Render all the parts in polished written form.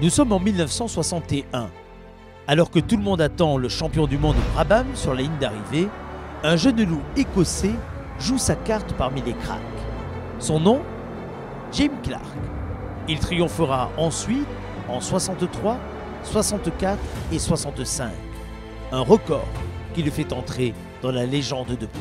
Nous sommes en 1961. Alors que tout le monde attend le champion du monde Brabham sur la ligne d'arrivée, un jeune loup écossais joue sa carte parmi les cracks. Son nom, Jim Clark. Il triomphera ensuite en 63, 64 et 65. Un record qui le fait entrer dans la légende de Pau.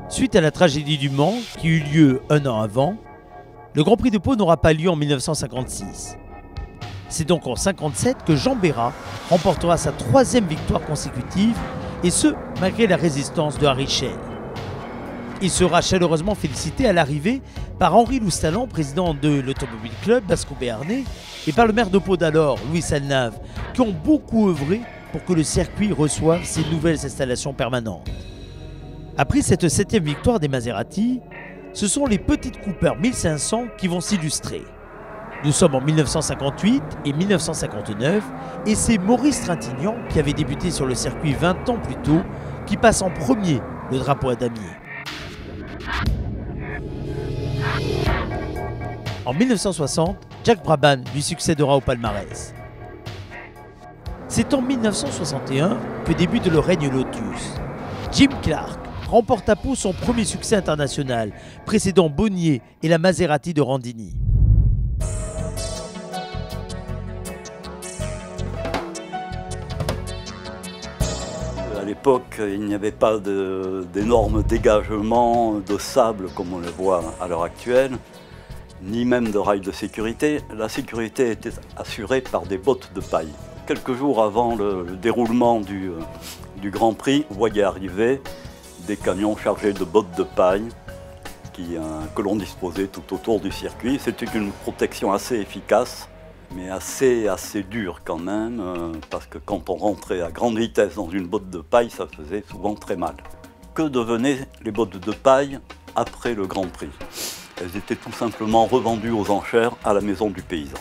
Suite à la tragédie du Mans, qui eut lieu un an avant, le Grand Prix de Pau n'aura pas lieu en 1956. C'est donc en 1957 que Jean Bérat remportera sa 3e victoire consécutive, et ce, malgré la résistance de Harry Schell. Il sera chaleureusement félicité à l'arrivée par Henri Loustalent, président de l'Automobile Club basco-béarnais, et par le maire de Pau d'alors, Louis Salnave, qui ont beaucoup œuvré pour que le circuit reçoive ses nouvelles installations permanentes. Après cette 7e victoire des Maserati, ce sont les petites Cooper 1500 qui vont s'illustrer. Nous sommes en 1958 et 1959 et c'est Maurice Trintignant, qui avait débuté sur le circuit 20 ans plus tôt, qui passe en premier le drapeau à damier. En 1960, Jack Brabham lui succédera au palmarès. C'est en 1961 que débute le règne Lotus. Jim Clark remporte à Pau son premier succès international, précédant Bonnier et la Maserati de Randini. À l'époque, il n'y avait pas d'énormes dégagements de sable comme on le voit à l'heure actuelle, ni même de rails de sécurité. La sécurité était assurée par des bottes de paille. Quelques jours avant le déroulement du Grand Prix, vous voyez arriver des camions chargés de bottes de paille que l'on disposait tout autour du circuit. C'était une protection assez efficace, mais assez dure quand même, parce que quand on rentrait à grande vitesse dans une botte de paille, ça faisait souvent très mal. Que devenaient les bottes de paille après le Grand Prix? Elles étaient tout simplement revendues aux enchères à la maison du paysan.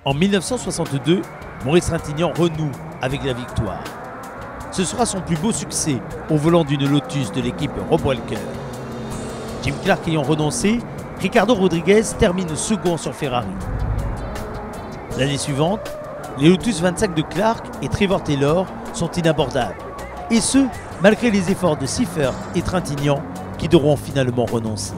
En 1962, Maurice Trintignant renoue avec la victoire. Ce sera son plus beau succès au volant d'une Lotus de l'équipe Rob Walker. Jim Clark ayant renoncé, Ricardo Rodriguez termine second sur Ferrari. L'année suivante, les Lotus 25 de Clark et Trevor Taylor sont inabordables. Et ce, malgré les efforts de Seifert et Trintignant qui devront finalement renoncer.